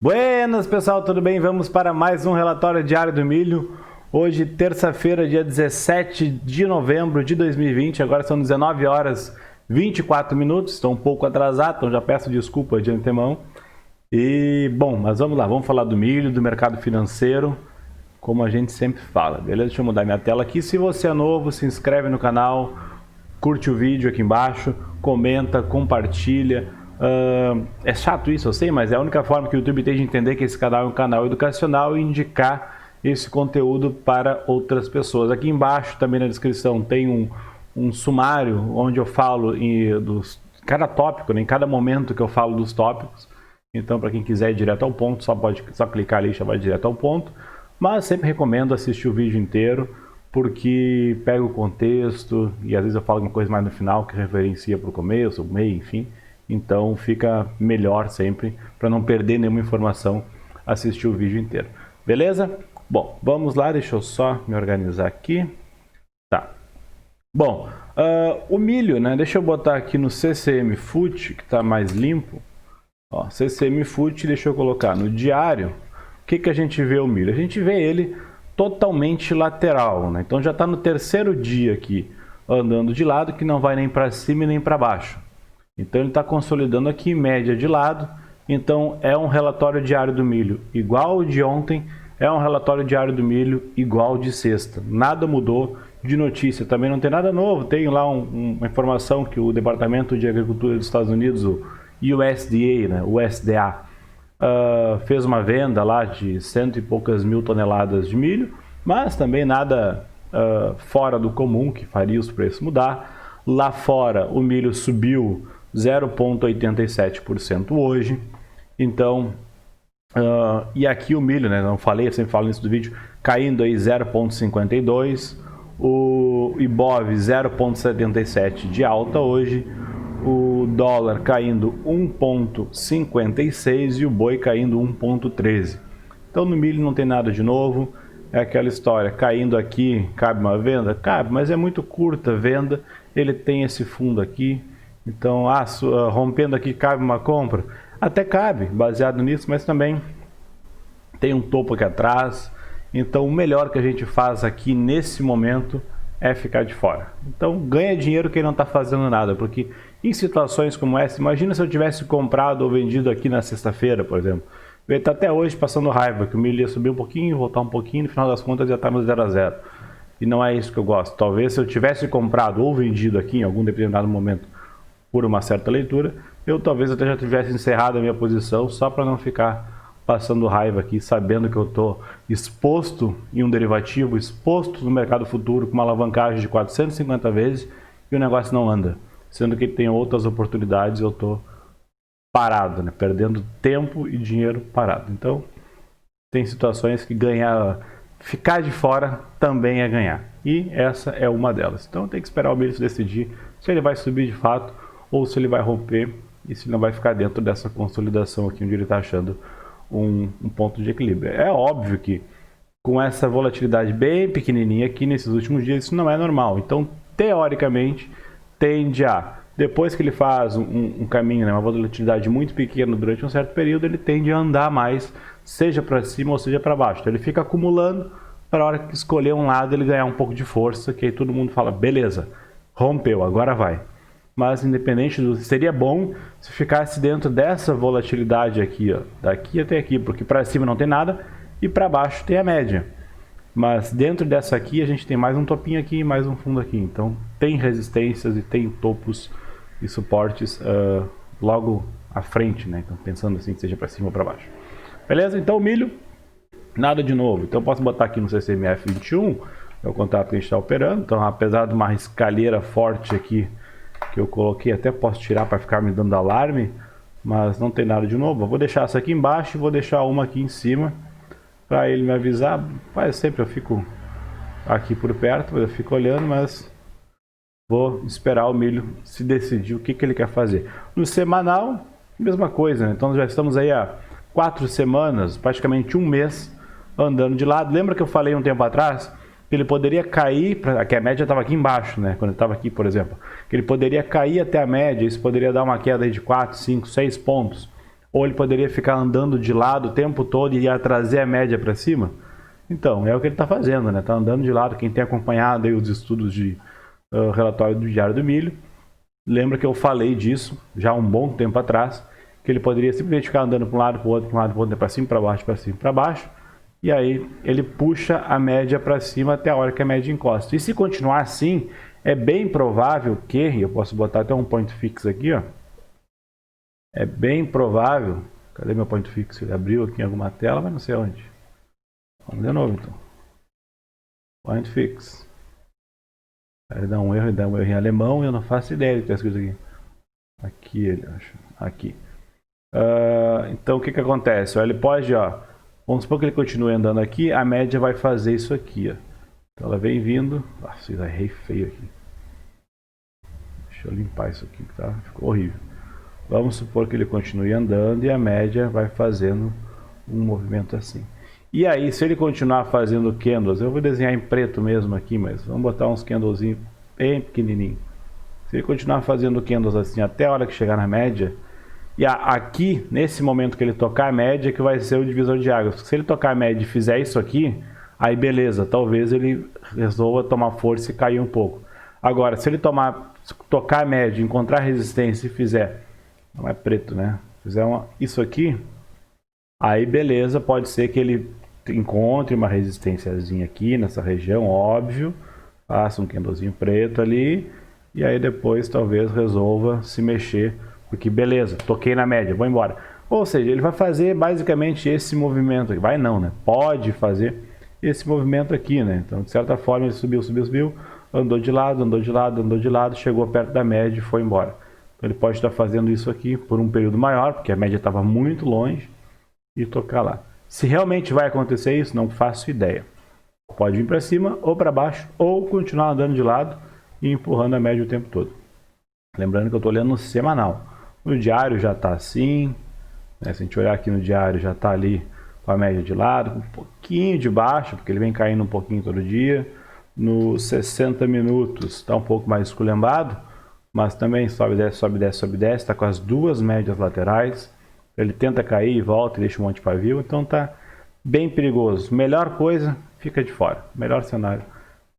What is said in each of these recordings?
Buenas pessoal, tudo bem? Vamos para mais um relatório diário do milho. Hoje, terça-feira, dia 17 de novembro de 2020. Agora são 19 horas 24 minutos. Estou um pouco atrasado, então já peço desculpa de antemão. Mas vamos lá, vamos falar do milho, do mercado financeiro, como a gente sempre fala, beleza? Deixa eu mudar minha tela aqui. Se você é novo, se inscreve no canal, curte o vídeo aqui embaixo, comenta, compartilha. É chato isso, eu sei, mas é a única forma que o YouTube tem de entender que esse canal é um canal educacional e indicar esse conteúdo para outras pessoas. Aqui embaixo, também na descrição, tem um sumário onde eu falo cada tópico, em cada momento que eu falo dos tópicos. Então, para quem quiser ir direto ao ponto, só clicar ali e já vai direto ao ponto. Mas sempre recomendo assistir o vídeo inteiro, porque pega o contexto e às vezes eu falo alguma coisa mais no final que referencia para o começo, o meio, enfim. Então fica melhor sempre, para não perder nenhuma informação, assistir o vídeo inteiro. Beleza? Bom, vamos lá, deixa eu só me organizar aqui. Tá. Bom, o milho, né? Deixa eu botar aqui no CCM FUT, que está mais limpo. Ó, CCM FUT, deixa eu colocar no diário. O que a gente vê o milho? A gente vê ele totalmente lateral, né? Então já está no terceiro dia aqui, andando de lado, que não vai nem para cima e nem para baixo. Então ele está consolidando aqui em média de lado. Então é um relatório diário do milho igual o de ontem, é um relatório diário do milho igual de sexta. Nada mudou de notícia, também não tem nada novo. Tem lá uma informação que o Departamento de Agricultura dos Estados Unidos, o USDA, né, o USDA, fez uma venda lá de 100 e poucas mil toneladas de milho, mas também nada fora do comum que faria os preços mudar. Lá fora o milho subiu 0,87% hoje. Então, e aqui o milho, né, não falei, eu sempre falo nisso do vídeo, caindo aí 0,52%, o Ibov 0,77% de alta hoje, o dólar caindo 1,56% e o boi caindo 1,13%. Então no milho não tem nada de novo, é aquela história, caindo aqui, cabe uma venda? Cabe, mas é muito curta a venda, ele tem esse fundo aqui. Então, rompendo aqui, cabe uma compra? Até cabe, baseado nisso, mas também tem um topo aqui atrás. Então, o melhor que a gente faz aqui nesse momento é ficar de fora. Então, ganha dinheiro quem não está fazendo nada, porque em situações como essa, imagina se eu tivesse comprado ou vendido aqui na sexta-feira, por exemplo. Ele está até hoje passando raiva, que o milho ia subir um pouquinho, voltar um pouquinho, no final das contas já está no 0 a 0. E não é isso que eu gosto. Talvez se eu tivesse comprado ou vendido aqui em algum determinado momento, por uma certa leitura, eu talvez até já tivesse encerrado a minha posição só para não ficar passando raiva aqui, sabendo que eu estou exposto em um derivativo, exposto no mercado futuro com uma alavancagem de 450 vezes e o negócio não anda. Sendo que tem outras oportunidades, eu estou parado, né? Perdendo tempo e dinheiro parado. Então, tem situações que ficar de fora também é ganhar. E essa é uma delas. Então tem que esperar o milho se decidir se ele vai subir de fato ou se ele vai romper e se não vai ficar dentro dessa consolidação aqui onde ele está achando um ponto de equilíbrio. É óbvio que com essa volatilidade bem pequenininha aqui nesses últimos dias, isso não é normal. Então, teoricamente, tende depois que ele faz um caminho, né, uma volatilidade muito pequena durante um certo período, ele tende a andar mais, seja para cima ou seja para baixo. Então, ele fica acumulando para a hora que escolher um lado ele ganhar um pouco de força, que aí todo mundo fala, beleza, rompeu, agora vai. Mas independente seria bom se ficasse dentro dessa volatilidade aqui, ó, daqui até aqui, porque para cima não tem nada e para baixo tem a média. Mas dentro dessa aqui a gente tem mais um topinho aqui e mais um fundo aqui. Então tem resistências e tem topos e suportes logo à frente, né? Então pensando assim que seja para cima ou para baixo. Beleza? Então o milho, nada de novo. Então eu posso botar aqui no CCMF 21, é o contrato que a gente está operando. Então apesar de uma escalheira forte aqui que eu coloquei, até posso tirar para ficar me dando alarme, mas não tem nada de novo. Eu vou deixar essa aqui embaixo e vou deixar uma aqui em cima para ele me avisar. Faz sempre, eu fico aqui por perto, eu fico olhando, mas vou esperar o milho se decidir o que ele quer fazer. No semanal, mesma coisa, né? Então já estamos aí há 4 semanas, praticamente um mês andando de lado. Lembra que eu falei um tempo atrás que ele poderia cair, que a média estava aqui embaixo, né? Quando ele estava aqui, por exemplo, que ele poderia cair até a média, isso poderia dar uma queda aí de 4, 5, 6 pontos. Ou ele poderia ficar andando de lado o tempo todo e ia trazer a média para cima? Então, é o que ele está fazendo, né? Está andando de lado. Quem tem acompanhado aí os estudos de relatório do Diário do Milho, lembra que eu falei disso já há um bom tempo atrás, que ele poderia simplesmente ficar andando para um lado, para o outro, para um lado, para o outro, para cima, para baixo, para cima, para baixo, e aí ele puxa a média para cima até a hora que a média encosta. E se continuar assim, é bem provável que, eu posso botar até um point fix aqui, ó, é bem provável, cadê meu point fix? Ele abriu aqui em alguma tela, mas não sei onde. Vamos de novo então. Point fix. Ele dá um erro em alemão e eu não faço ideia do que está escrito aqui. Aqui ele acha. Aqui. Então o que acontece? Ele pode, ó, vamos supor que ele continue andando aqui, a média vai fazer isso aqui, ó. Então ela vem vindo. Nossa, eu errei feio aqui. Deixa eu limpar isso aqui, tá? Ficou horrível. Vamos supor que ele continue andando e a média vai fazendo um movimento assim. E aí, se ele continuar fazendo candles, eu vou desenhar em preto mesmo aqui, mas vamos botar uns candlezinhos bem pequenininhos. Se ele continuar fazendo candles assim até a hora que chegar na média, e aqui, nesse momento que ele tocar a média, que vai ser o divisor de águas. Se ele tocar a média e fizer isso aqui, aí beleza, talvez ele resolva tomar força e cair um pouco. Agora, se ele tocar a média, encontrar resistência e fizer, não é preto, né? Fizer isso aqui, aí beleza, pode ser que ele encontre uma resistênciazinha aqui nessa região, óbvio, faça um candlezinho preto ali, e aí depois talvez resolva se mexer, porque beleza, toquei na média, vou embora. Ou seja, ele vai fazer basicamente esse movimento aqui, vai não, né? Pode fazer esse movimento aqui, né? Então, de certa forma, ele subiu, andou de lado, chegou perto da média e foi embora. Então, ele pode estar fazendo isso aqui por um período maior, porque a média estava muito longe, e tocar lá. Se realmente vai acontecer isso, não faço ideia. Pode vir para cima ou para baixo, ou continuar andando de lado e empurrando a média o tempo todo. Lembrando que eu estou olhando no semanal. No diário já está assim, né? Se a gente olhar aqui no diário, já está ali com a média de lado, um pouquinho de baixo, porque ele vem caindo um pouquinho todo dia. Nos 60 minutos está um pouco mais esculhambado, mas também sobe, desce, está com as duas médias laterais. Ele tenta cair e volta e deixa um monte de pavio, então tá bem perigoso. Melhor coisa, fica de fora. Melhor cenário,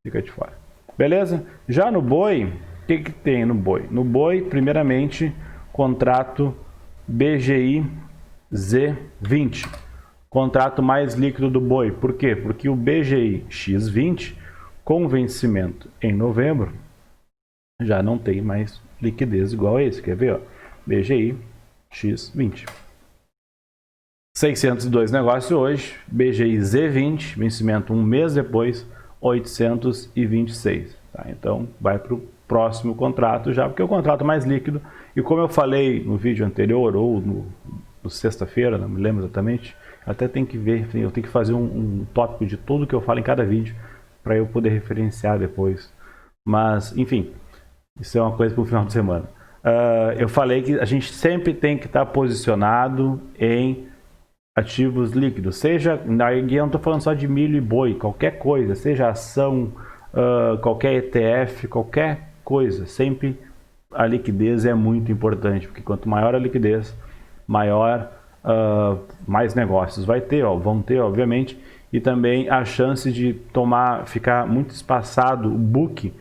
fica de fora. Beleza? Já no boi, o que tem no boi? No boi, primeiramente, contrato BGI Z20. Contrato mais líquido do boi. Por quê? Porque o BGI X20, com vencimento em novembro, já não tem mais liquidez igual a esse. Quer ver? Ó? BGI X20. 602 negócios hoje, BGI Z20, vencimento um mês depois, 826. Tá? Então vai para o próximo contrato já, porque é o contrato mais líquido. E como eu falei no vídeo anterior, ou no sexta-feira, não me lembro exatamente, até tem que ver, eu tenho que fazer um tópico de tudo que eu falo em cada vídeo, para eu poder referenciar depois. Mas, enfim, isso é uma coisa para o final de semana. Eu falei que a gente sempre tem que estar posicionado em ativos líquidos, seja, eu não estou falando só de milho e boi, qualquer coisa, seja ação, qualquer ETF, qualquer coisa, sempre a liquidez é muito importante, porque quanto maior a liquidez, maior, mais negócios vão ter, obviamente, e também a chance de ficar muito espaçado, o book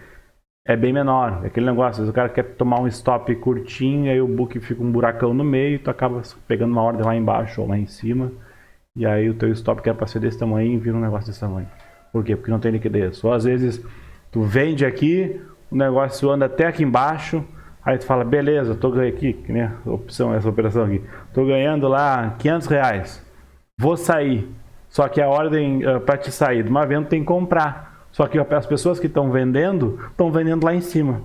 é bem menor, aquele negócio, às vezes o cara quer tomar um stop curtinho, aí o book fica um buracão no meio, tu acaba pegando uma ordem lá embaixo ou lá em cima, e aí o teu stop que era para ser desse tamanho vira um negócio desse tamanho. Por quê? Porque não tem liquidez. Ou às vezes tu vende aqui, o negócio anda até aqui embaixo, aí tu fala, beleza, tô ganhando aqui, que nem essa operação aqui, tô ganhando lá R$500, vou sair, só que a ordem para te sair de uma venda tem que comprar. Só que as pessoas que estão vendendo lá em cima.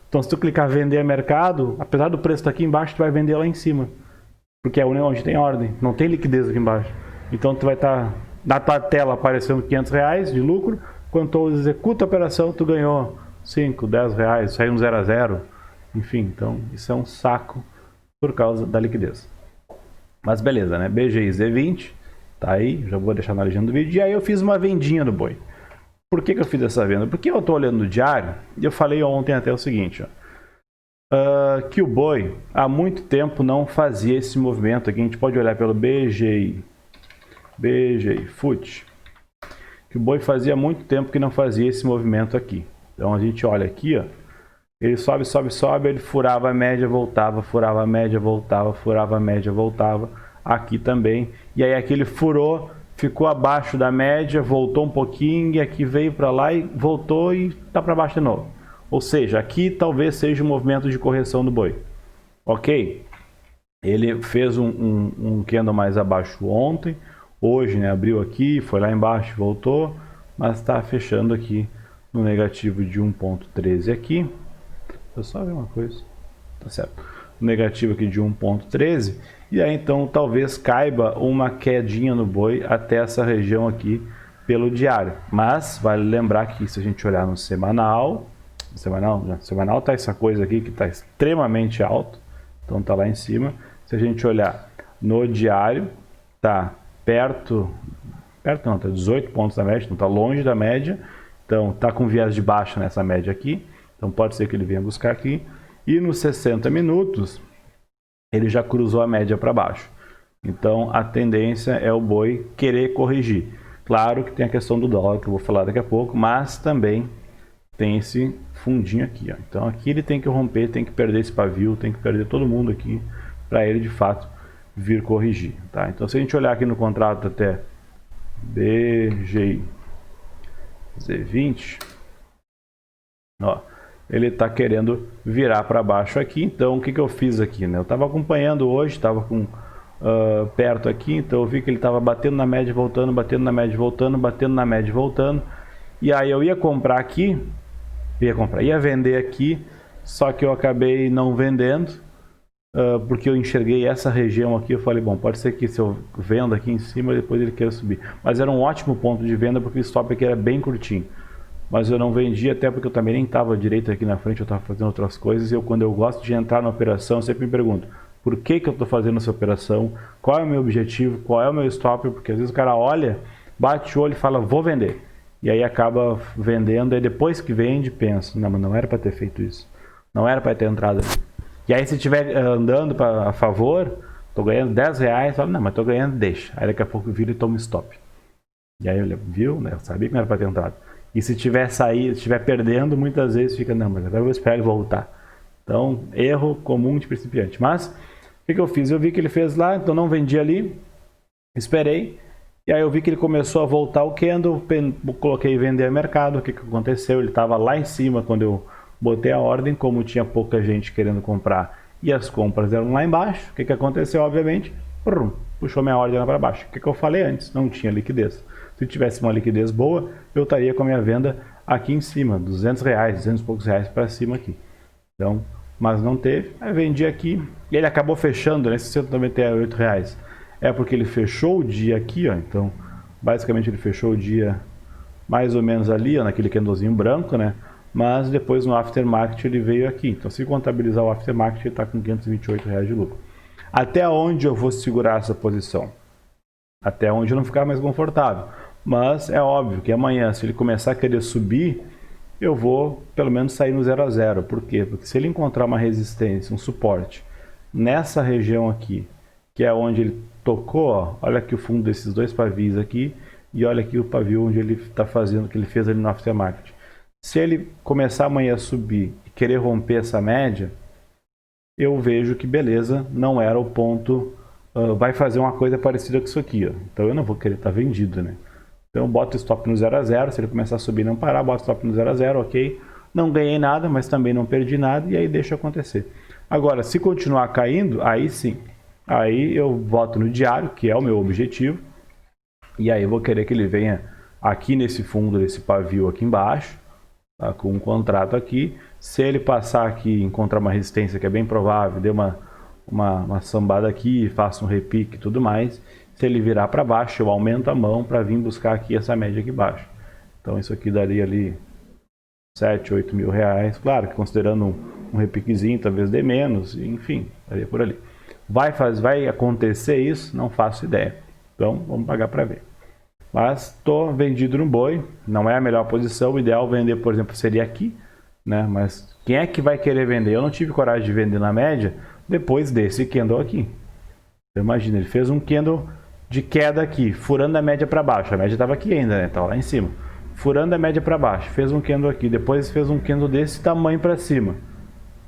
Então se tu clicar vender a mercado, apesar do preço estar aqui embaixo, tu vai vender lá em cima. Porque é onde tem ordem, não tem liquidez aqui embaixo. Então tu vai estar na tua tela aparecendo R$500 de lucro, quando tu executa a operação, tu ganhou 5, 10 reais, saiu um 0 a 0. Enfim, então isso é um saco por causa da liquidez. Mas beleza, né? BGI Z20, tá aí, já vou deixar na legenda do vídeo. E aí eu fiz uma vendinha no boi. Por que eu fiz essa venda? Porque eu estou olhando no diário, e eu falei ontem até o seguinte, ó, que o boi há muito tempo não fazia esse movimento aqui. A gente pode olhar pelo BGI Foot, que o boi fazia muito tempo que não fazia esse movimento aqui. Então a gente olha aqui, ó, ele sobe, sobe, sobe, ele furava a média, voltava, furava a média, voltava, furava a média, voltava, aqui também. E aí aqui ele furou, ficou abaixo da média, voltou um pouquinho, e aqui veio para lá e voltou e está para baixo de novo. Ou seja, aqui talvez seja um movimento de correção do boi. Ok? Ele fez um candle mais abaixo ontem, hoje, né, abriu aqui, foi lá embaixo, voltou, mas está fechando aqui no negativo de 1.13 aqui. Deixa eu só ver uma coisa. Tá certo. Negativo aqui de 1.13. E aí então talvez caiba uma quedinha no boi até essa região aqui pelo diário. Mas vale lembrar que se a gente olhar no semanal, semanal tá essa coisa aqui que está extremamente alto. Então tá lá em cima. Se a gente olhar no diário, tá perto não, tá 18 pontos da média, então tá longe da média. Então tá com viés de baixa nessa média aqui. Então pode ser que ele venha buscar aqui. E nos 60 minutos, ele já cruzou a média para baixo. Então a tendência é o boi querer corrigir. Claro que tem a questão do dólar, que eu vou falar daqui a pouco, mas também tem esse fundinho aqui. Ó. Então aqui ele tem que romper, tem que perder esse pavio, tem que perder todo mundo aqui para ele de fato vir corrigir. Tá? Então se a gente olhar aqui no contrato até BGI Z20, ó, ele está querendo virar para baixo aqui. Então o que eu fiz aqui, né? Eu estava acompanhando hoje, estava com perto aqui, então eu vi que ele estava batendo na média, voltando, batendo na média, voltando, batendo na média, voltando. E aí eu ia comprar aqui, ia vender aqui, só que eu acabei não vendendo, porque eu enxerguei essa região aqui. Eu falei, bom, pode ser que se eu vendo aqui em cima, depois ele queira subir. Mas era um ótimo ponto de venda, porque o stop aqui era bem curtinho. Mas eu não vendi, até porque eu também nem estava direito aqui na frente, eu estava fazendo outras coisas. E quando eu gosto de entrar na operação, eu sempre me pergunto, por que eu estou fazendo essa operação? Qual é o meu objetivo? Qual é o meu stop? Porque às vezes o cara olha, bate o olho e fala, vou vender. E aí acaba vendendo, e depois que vende, pensa, não, mas não era para ter feito isso. Não era para ter entrado ali. E aí se estiver andando a favor, estou ganhando 10 reais, fala, não, mas estou ganhando, deixa. Aí daqui a pouco vira e toma stop. E aí eu viu, né? Eu sabia que não era para ter entrado. E se estiver perdendo, muitas vezes fica, não, mas agora eu vou esperar ele voltar. Então, erro comum de principiante. Mas, o que eu fiz? Eu vi que ele fez lá, então não vendi ali, esperei. E aí eu vi que ele começou a voltar o candle, coloquei vender a mercado. O que aconteceu? Ele estava lá em cima quando eu botei a ordem, como tinha pouca gente querendo comprar e as compras eram lá embaixo. O que aconteceu? Obviamente, puxou minha ordem lá para baixo. O que eu falei antes? Não tinha liquidez. Se tivesse uma liquidez boa, eu estaria com a minha venda aqui em cima, 200 reais, 200 e poucos reais para cima aqui. Então, mas não teve, aí vendi aqui, e ele acabou fechando, né, 198 reais. É porque ele fechou o dia aqui, ó, então, basicamente ele fechou o dia mais ou menos ali, ó, naquele candlezinho branco, né, mas depois no aftermarket ele veio aqui. Então, se contabilizar o aftermarket, ele está com 528 reais de lucro. Até onde eu vou segurar essa posição? Até onde eu não ficar mais confortável. Mas é óbvio que amanhã, se ele começar a querer subir, eu vou pelo menos sair no 0 a 0. Por quê? Porque se ele encontrar uma resistência, um suporte nessa região aqui, que é onde ele tocou, ó, olha aqui o fundo desses dois pavios aqui, e olha aqui o pavio onde ele está fazendo, que ele fez ali no aftermarket. Se ele começar amanhã a subir e querer romper essa média, eu vejo que beleza, não era o ponto, vai fazer uma coisa parecida com isso aqui, ó. Então eu não vou querer estar vendido, né? Então eu boto o stop no 0 a 0, se ele começar a subir e não parar, boto o stop no 0 a 0, ok. Não ganhei nada, mas também não perdi nada, e aí deixa acontecer. Agora, se continuar caindo, aí sim. Aí eu boto no diário, que é o meu objetivo, e aí eu vou querer que ele venha aqui nesse fundo, desse pavio aqui embaixo, tá, com um contrato aqui. Se ele passar aqui e encontrar uma resistência, que é bem provável, dê uma sambada aqui, faça um repique e tudo mais. Se ele virar para baixo, eu aumento a mão para vir buscar aqui essa média aqui embaixo. Então isso aqui daria ali 7, 8 mil reais. Claro que considerando um repiquezinho, talvez dê menos, enfim, daria por ali. Vai acontecer isso? Não faço ideia. Então vamos pagar para ver. Mas estou vendido no boi, não é a melhor posição. O ideal vender, por exemplo, seria aqui. né? Mas quem é que vai querer vender? Eu não tive coragem de vender na média depois desse candle aqui. Então, imagina, ele fez um candle de queda aqui, furando a média para baixo. A média estava aqui ainda, né? Estava lá em cima. Furando a média para baixo, fez um candle aqui, depois fez um candle desse tamanho para cima.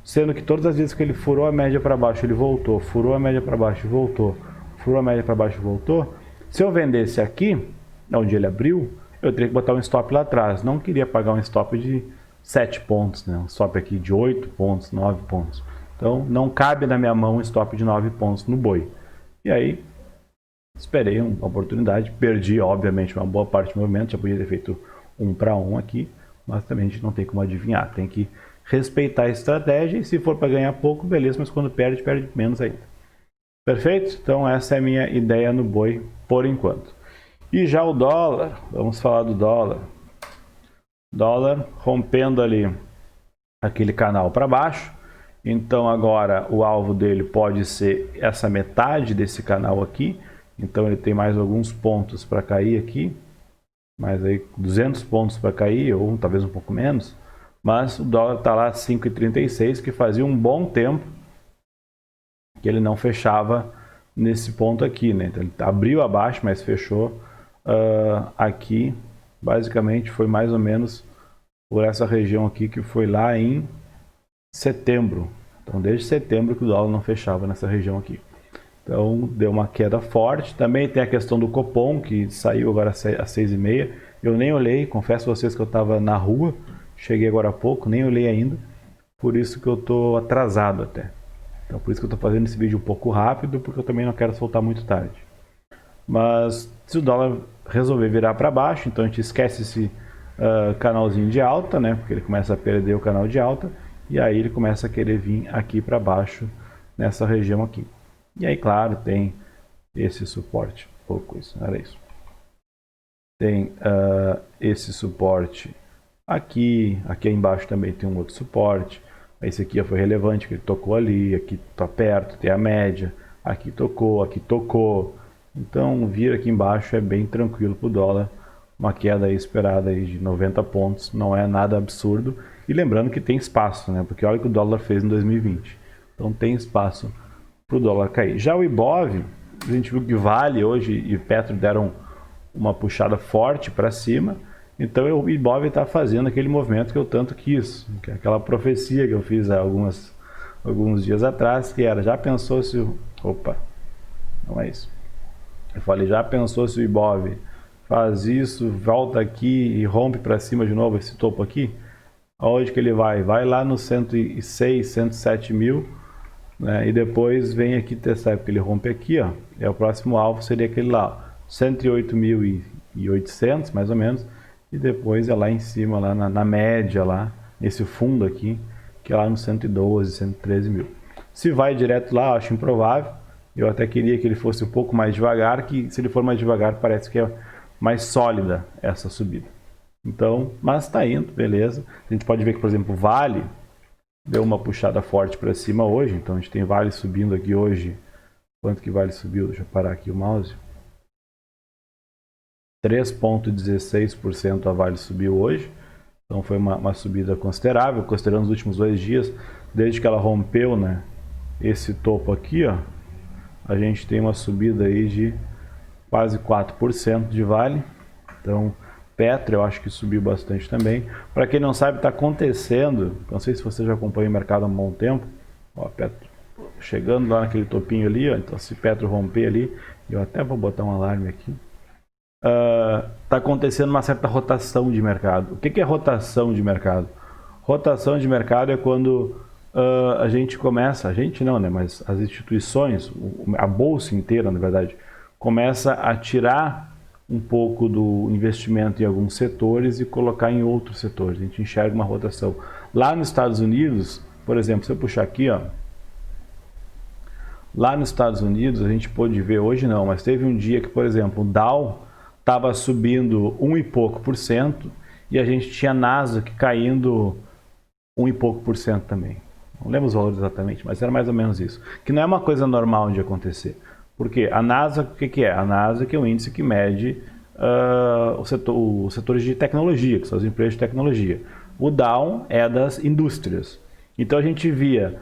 Sendo que todas as vezes que ele furou a média para baixo, ele voltou, furou a média para baixo, voltou, furou a média para baixo, voltou. Se eu vendesse aqui, onde ele abriu, eu teria que botar um stop lá atrás. Não queria pagar um stop de 7 pontos, né? Um stop aqui de 8 pontos, 9 pontos. Então, não cabe na minha mão um stop de 9 pontos no boi. E aí, esperei uma oportunidade, perdi, obviamente, uma boa parte do movimento, já podia ter feito 1 para 1 aqui, mas também a gente não tem como adivinhar, tem que respeitar a estratégia e se for para ganhar pouco, beleza, mas quando perde, perde menos ainda. Perfeito? Então essa é a minha ideia no boi por enquanto. E já o dólar, vamos falar do dólar. Dólar rompendo ali aquele canal para baixo. Então agora o alvo dele pode ser essa metade desse canal aqui. Então ele tem mais alguns pontos para cair aqui. Mais aí 200 pontos para cair, ou talvez um pouco menos. Mas o dólar está lá 5,36, que fazia um bom tempo que ele não fechava nesse ponto aqui, né? Então, ele abriu abaixo, mas fechou aqui. Basicamente foi mais ou menos por essa região aqui, que foi lá em setembro. Então desde setembro que o dólar não fechava nessa região aqui. Então deu uma queda forte. Também tem a questão do Copom, que saiu agora às 6h30. Eu nem olhei, confesso a vocês que eu estava na rua. Cheguei agora há pouco, nem olhei ainda. Por isso que eu estou atrasado até. Então por isso que eu estou fazendo esse vídeo um pouco rápido, porque eu também não quero soltar muito tarde. Mas se o dólar resolver virar para baixo, então a gente esquece esse canalzinho de alta, né? Porque ele começa a perder o canal de alta. E aí ele começa a querer vir aqui para baixo, nessa região aqui. E aí, claro, tem esse suporte. Pouco isso, era isso. Tem esse suporte aqui. Aqui embaixo também tem um outro suporte. Esse aqui foi relevante, que ele tocou ali. Aqui está perto, tem a média. Aqui tocou, aqui tocou. Então, vir aqui embaixo é bem tranquilo para o dólar. Uma queda aí esperada aí de 90 pontos. Não é nada absurdo. E lembrando que tem espaço, né? Porque olha o que o dólar fez em 2020. Então tem espaço para o dólar cair. Já o Ibov, a gente viu que Vale hoje e Petro deram uma puxada forte para cima. Então o Ibov está fazendo aquele movimento que eu tanto quis. Que é aquela profecia que eu fiz há alguns dias atrás, que era, já pensou se o... Opa, não é isso. Eu falei, já pensou se o Ibov faz isso, volta aqui e rompe para cima de novo esse topo aqui? Aonde que ele vai? Vai lá no 106, 107 mil, né? E depois vem aqui testar, porque ele rompe aqui, ó. O próximo alvo seria aquele lá, 108.800 mais ou menos, e depois é lá em cima, lá na média, lá nesse fundo aqui, que é lá no 112, 113 mil. Se vai direto lá, eu acho improvável. Eu até queria que ele fosse um pouco mais devagar, que se ele for mais devagar parece que é mais sólida essa subida. Então, mas está indo, beleza. A gente pode ver que, por exemplo, o Vale deu uma puxada forte para cima hoje. Então a gente tem Vale subindo aqui hoje. Quanto que Vale subiu? Deixa eu parar aqui o mouse. 3,16% a Vale subiu hoje. Então foi uma subida considerável, considerando os últimos 2 dias, desde que ela rompeu, né, esse topo aqui, ó, a gente tem uma subida aí de quase 4% de Vale. Então Petro eu acho que subiu bastante também. Para quem não sabe, está acontecendo, não sei se você já acompanha o mercado há um bom tempo, ó, Petro chegando lá naquele topinho ali, ó, então se Petro romper ali, eu até vou botar um alarme aqui, está acontecendo uma certa rotação de mercado. O que é rotação de mercado? Rotação de mercado é quando a gente começa, a gente não, né, mas as instituições, a bolsa inteira, na verdade, começa a tirar um pouco do investimento em alguns setores e colocar em outros setores. A gente enxerga uma rotação. Lá nos Estados Unidos, por exemplo, se eu puxar aqui, ó, lá nos Estados Unidos a gente pôde ver, hoje não, mas teve um dia que, por exemplo, o Dow estava subindo 1 e pouco por cento e a gente tinha Nasdaq caindo 1 e pouco por cento também. Não lembro os valores exatamente, mas era mais ou menos isso. Que não é uma coisa normal de acontecer. Porque a Nasdaq, o que é? A Nasdaq é um índice que mede os setores de tecnologia, que são as empresas de tecnologia. O down é das indústrias. Então a gente via,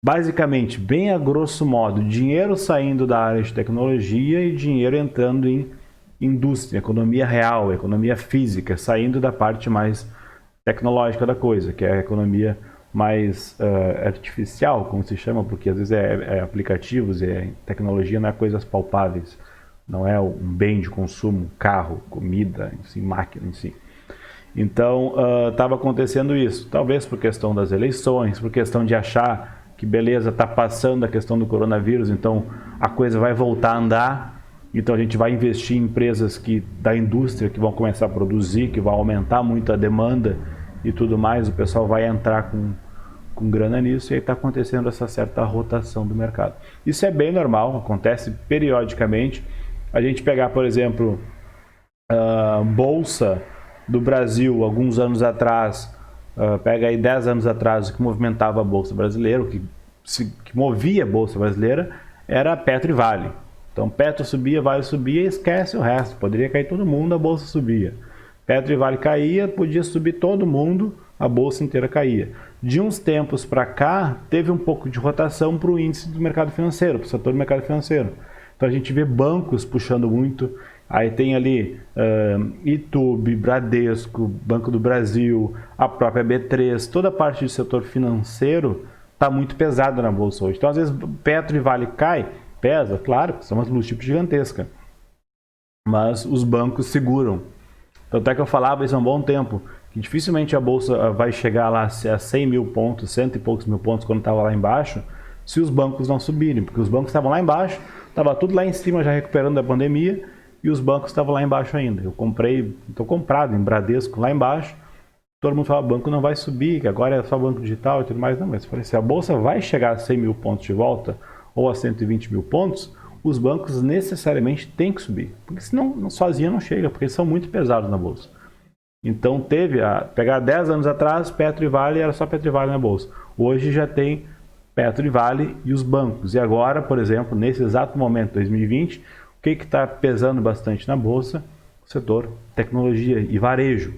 basicamente, bem a grosso modo, dinheiro saindo da área de tecnologia e dinheiro entrando em indústria, economia real, economia física, saindo da parte mais tecnológica da coisa, que é a economia mais artificial, como se chama, porque às vezes é aplicativos, tecnologia não é coisas palpáveis, não é um bem de consumo, carro, comida, enfim, máquina em si. Então, estava acontecendo isso, talvez por questão das eleições, por questão de achar que beleza, está passando a questão do coronavírus, então a coisa vai voltar a andar, então a gente vai investir em empresas da indústria que vão começar a produzir, que vão aumentar muito a demanda e tudo mais, o pessoal vai entrar com grana nisso, e aí está acontecendo essa certa rotação do mercado. Isso é bem normal, acontece periodicamente. A gente pegar, por exemplo, a Bolsa do Brasil, alguns anos atrás, pega aí 10 anos atrás, o que movimentava a Bolsa brasileira, o que movia a Bolsa brasileira, era Petro e Vale. Então Petro subia, Vale subia e esquece o resto, poderia cair todo mundo, a Bolsa subia. Petro e Vale caía, podia subir todo mundo, a Bolsa inteira caía. De uns tempos para cá, teve um pouco de rotação para o índice do mercado financeiro, para o setor do mercado financeiro. Então a gente vê bancos puxando muito. Aí tem ali Itaú, Bradesco, Banco do Brasil, a própria B3, toda a parte do setor financeiro está muito pesada na bolsa hoje. Então às vezes Petro e Vale cai, pesa, claro, são umas blue chips gigantescas, mas os bancos seguram. Tanto é que eu falava isso há um bom tempo, que dificilmente a bolsa vai chegar lá a 100 mil pontos, cento e poucos mil pontos quando estava lá embaixo, se os bancos não subirem, porque os bancos estavam lá embaixo, estava tudo lá em cima já recuperando da pandemia, e os bancos estavam lá embaixo ainda. Eu estou comprado em Bradesco lá embaixo, todo mundo fala, o banco não vai subir, que agora é só banco digital e tudo mais. Não, mas eu falei, se a bolsa vai chegar a 100 mil pontos de volta, ou a 120 mil pontos, os bancos necessariamente têm que subir, porque senão sozinho não chega, porque eles são muito pesados na bolsa. Então pegar 10 anos atrás, Petro e Vale, era só Petro e Vale na bolsa. Hoje já tem Petro e Vale e os bancos. E agora, por exemplo, nesse exato momento, 2020, o que está pesando bastante na bolsa? O setor tecnologia e varejo.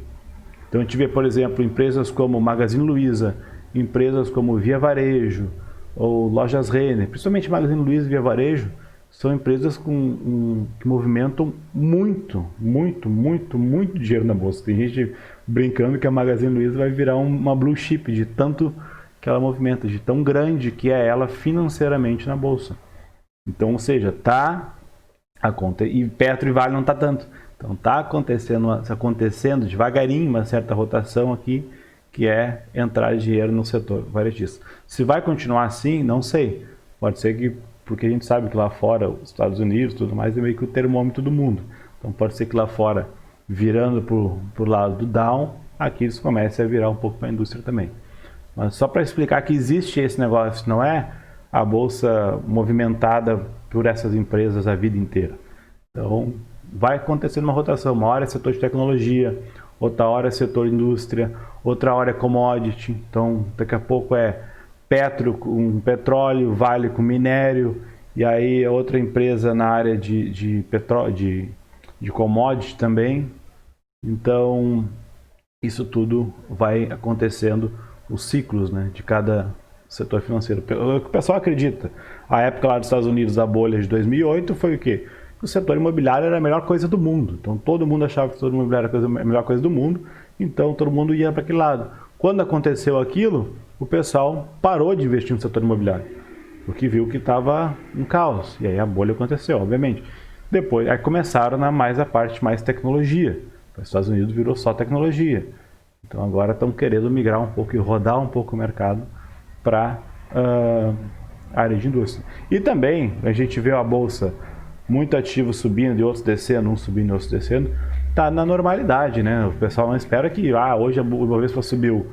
Então a gente vê, por exemplo, empresas como Magazine Luiza, empresas como Via Varejo ou Lojas Renner, principalmente Magazine Luiza e Via Varejo, são empresas que movimentam muito dinheiro na bolsa. Tem gente brincando que a Magazine Luiza vai virar uma blue chip de tanto que ela movimenta, de tão grande que é ela financeiramente na bolsa. Então, ou seja, e Petro e Vale não está tanto. Então está acontecendo devagarinho uma certa rotação aqui, que é entrar dinheiro no setor varejista. Se vai continuar assim, não sei. Pode ser que, porque a gente sabe que lá fora, os Estados Unidos tudo mais, é meio que o termômetro do mundo. Então pode ser que lá fora, virando para o lado do down, aqui eles comecem a virar um pouco para a indústria também. Mas só para explicar que existe esse negócio, não é a bolsa movimentada por essas empresas a vida inteira. Então vai acontecendo uma rotação, uma hora é setor de tecnologia, outra hora é setor indústria, outra hora é commodity, então daqui a pouco é Petro com petróleo, Vale com minério, e aí outra empresa na área de commodity também. Então isso tudo vai acontecendo, os ciclos, né, de cada setor financeiro. O que o pessoal acredita, a época lá dos Estados Unidos, da bolha de 2008, foi o quê? O setor imobiliário era a melhor coisa do mundo. Então todo mundo achava que o setor imobiliário era a melhor coisa do mundo, então todo mundo ia para aquele lado. Quando aconteceu aquilo, o pessoal parou de investir no setor imobiliário, porque viu que estava um caos, e aí a bolha aconteceu, obviamente. Depois, aí começaram a parte mais tecnologia. Os Estados Unidos virou só tecnologia. Então agora estão querendo migrar um pouco e rodar um pouco o mercado para a área de indústria. E também a gente vê a bolsa muito ativo subindo e outros descendo, uns subindo e outros descendo, está na normalidade, né? O pessoal não espera que hoje o Ibovespa subiu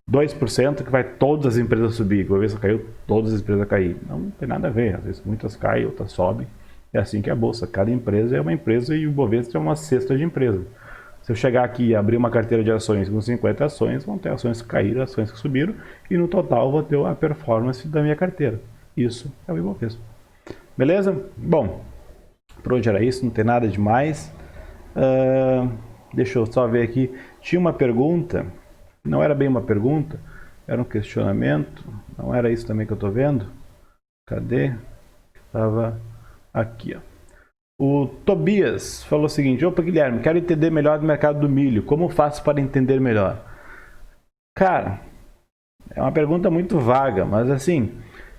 2%, que vai todas as empresas subir. O Ibovespa caiu, todas as empresas cair. Não tem nada a ver, às vezes muitas caem, outras sobem. É assim que é a bolsa, cada empresa é uma empresa e o Ibovespa é uma cesta de empresas. Se eu chegar aqui e abrir uma carteira de ações com 50 ações, vão ter ações que caíram, ações que subiram, e no total eu vou ter a performance da minha carteira. Isso é o Ibovespa. Beleza? Bom, por hoje era isso, não tem nada demais. Deixa eu só ver aqui. Tinha uma pergunta Não era bem uma pergunta, era um questionamento. Não era isso também que eu estou vendo? Cadê? Estava aqui, ó. O Tobias falou o seguinte: opa, Guilherme, quero entender melhor do mercado do milho. Como faço para entender melhor? Cara, é uma pergunta muito vaga, mas assim,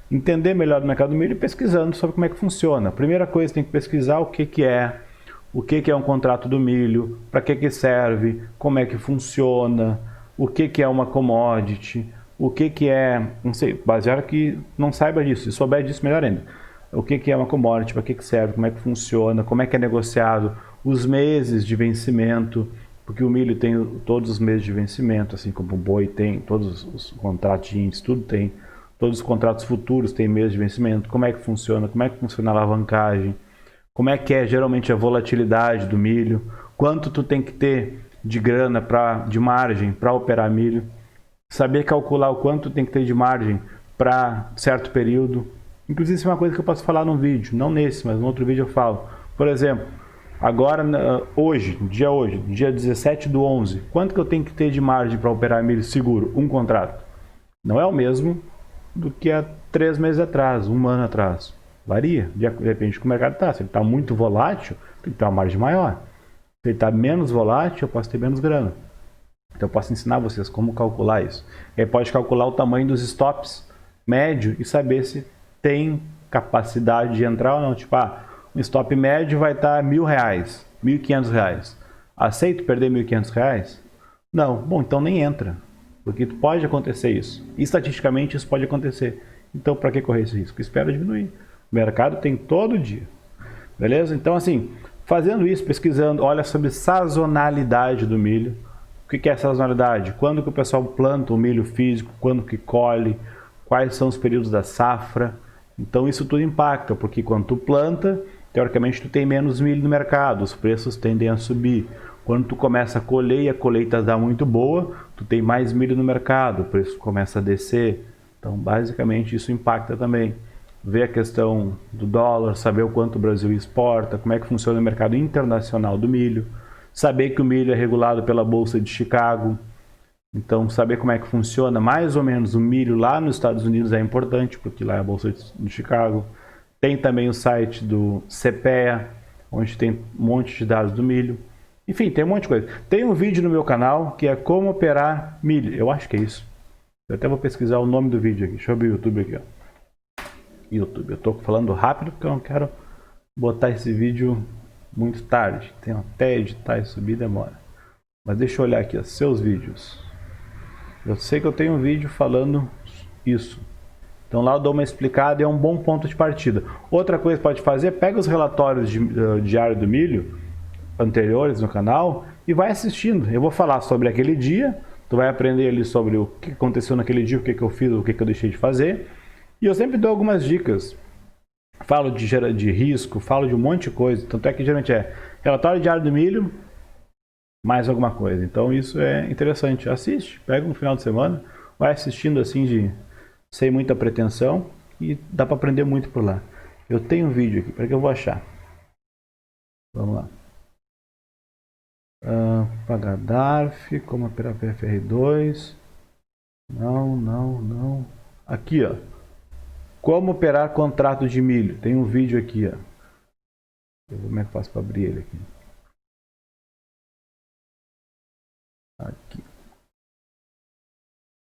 entender melhor do mercado do milho pesquisando sobre como é que funciona. Primeira coisa, tem que pesquisar o que é um contrato do milho, para que serve, como é que funciona, o que é uma commodity, o que é, não sei, baseado que não saiba disso, se souber disso melhor ainda. O que é uma commodity, para que serve, como é que funciona, como é que é negociado, os meses de vencimento, porque o milho tem todos os meses de vencimento, assim como o boi tem, todos os contratos de índice, tudo tem, todos os contratos futuros têm meses de vencimento, como é que funciona a alavancagem, como é que é geralmente a volatilidade do milho, quanto tu tem que ter de grana, de margem para operar milho, saber calcular o quanto tem que ter de margem para certo período. Inclusive isso é uma coisa que eu posso falar num vídeo, não nesse, mas no outro vídeo eu falo. Por exemplo, agora, hoje, dia 17/11, quanto que eu tenho que ter de margem para operar milho seguro? Um contrato. Não é o mesmo do que há 3 meses atrás, um ano atrás. Varia, de repente, como o mercado está. Se ele está muito volátil, tem que ter uma margem maior. Se ele está menos volátil, eu posso ter menos grana. Então eu posso ensinar vocês como calcular isso. E aí pode calcular o tamanho dos stops médio e saber se tem capacidade de entrar ou não. Tipo, um stop médio vai estar R$1.000, R$1.500. Aceito perder R$1.500? Não. Bom, então nem entra. Porque pode acontecer isso. Estatisticamente isso pode acontecer. Então para que correr esse risco? Espera diminuir. O mercado tem todo dia. Beleza? Então assim, fazendo isso, pesquisando, olha sobre sazonalidade do milho. O que é sazonalidade? Quando que o pessoal planta o milho físico, quando que colhe, quais são os períodos da safra. Então isso tudo impacta, porque quando tu planta, teoricamente tu tem menos milho no mercado, os preços tendem a subir. Quando tu começa a colher e a colheita dá muito boa, tu tem mais milho no mercado, o preço começa a descer. Então basicamente isso impacta também. Ver a questão do dólar, saber o quanto o Brasil exporta, como é que funciona o mercado internacional do milho, saber que o milho é regulado pela Bolsa de Chicago. Então, saber como é que funciona mais ou menos o milho lá nos Estados Unidos é importante, porque lá é a Bolsa de Chicago. Tem também o site do CPEA, onde tem um monte de dados do milho. Enfim, tem um monte de coisa. Tem um vídeo no meu canal que é como operar milho. Eu acho que é isso. Eu até vou pesquisar o nome do vídeo aqui. Deixa eu abrir o YouTube aqui, ó. YouTube. Eu estou falando rápido porque eu não quero botar esse vídeo muito tarde. Tem até editar e subir, demora. Mas deixa eu olhar aqui, ó, seus vídeos. Eu sei que eu tenho um vídeo falando isso. Então lá eu dou uma explicada e é um bom ponto de partida. Outra coisa que pode fazer, pega os relatórios diário do milho anteriores no canal e vai assistindo. Eu vou falar sobre aquele dia, tu vai aprender ali sobre o que aconteceu naquele dia, o que eu fiz, o que eu deixei de fazer. E eu sempre dou algumas dicas. Falo de risco, falo de um monte de coisa. Tanto é que geralmente é relatório diário do milho, mais alguma coisa. Então isso é interessante. Assiste, pega um final de semana, vai assistindo assim sem muita pretensão e dá para aprender muito por lá. Eu tenho um vídeo aqui, para que eu vou achar? Vamos lá. Pagar DARF, como operar PFR2. Não. Aqui, ó. Como operar contrato de milho. Tem um vídeo aqui, ó. Eu vou ver como é que eu faço para abrir ele aqui. Aqui.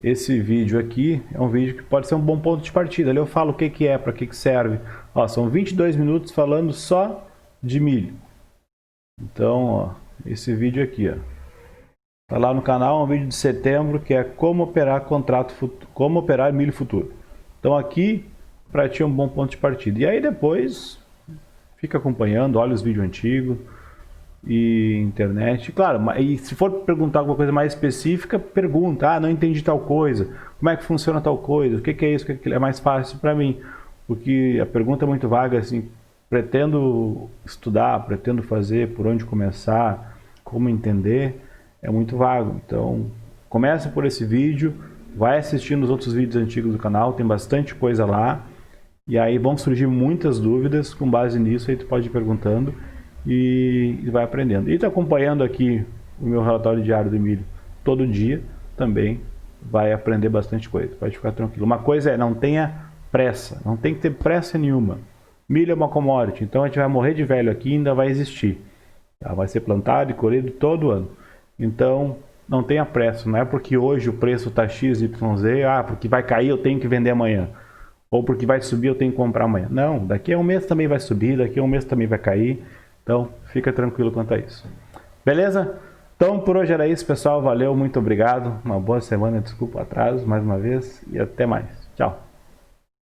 Esse vídeo aqui é um vídeo que pode ser um bom ponto de partida. Ali eu falo o que é, para que serve. Ó, são 22 minutos falando só de milho. Então, ó, esse vídeo aqui, ó. Tá lá no canal, é um vídeo de setembro que é como operar como operar milho futuro. Então aqui para ti é um bom ponto de partida. E aí depois fica acompanhando, olha os vídeos antigos e internet. Claro, e se for perguntar alguma coisa mais específica, pergunta. Não entendi tal coisa. Como é que funciona tal coisa? O que é isso? O que é mais fácil para mim? Porque a pergunta é muito vaga, assim. Pretendo estudar, pretendo fazer, por onde começar, como entender, é muito vago. Então, começa por esse vídeo, vai assistindo os outros vídeos antigos do canal, tem bastante coisa lá. E aí vão surgir muitas dúvidas, com base nisso aí tu pode ir perguntando e vai aprendendo. E tá acompanhando aqui o meu relatório diário do milho todo dia, também vai aprender bastante coisa, pode ficar tranquilo. Uma coisa é, não tenha pressa, não tem que ter pressa nenhuma. Milho é uma commodity, então a gente vai morrer de velho aqui e ainda vai existir. Tá? Vai ser plantado e colhido todo ano. Então, não tenha pressa, não é porque hoje o preço está XYZ, porque vai cair eu tenho que vender amanhã. Ou porque vai subir eu tenho que comprar amanhã. Não, daqui a um mês também vai subir, daqui a um mês também vai cair. Então, fica tranquilo quanto a isso. Beleza? Então, por hoje era isso, pessoal. Valeu, muito obrigado. Uma boa semana, desculpa o atraso mais uma vez e até mais. Tchau.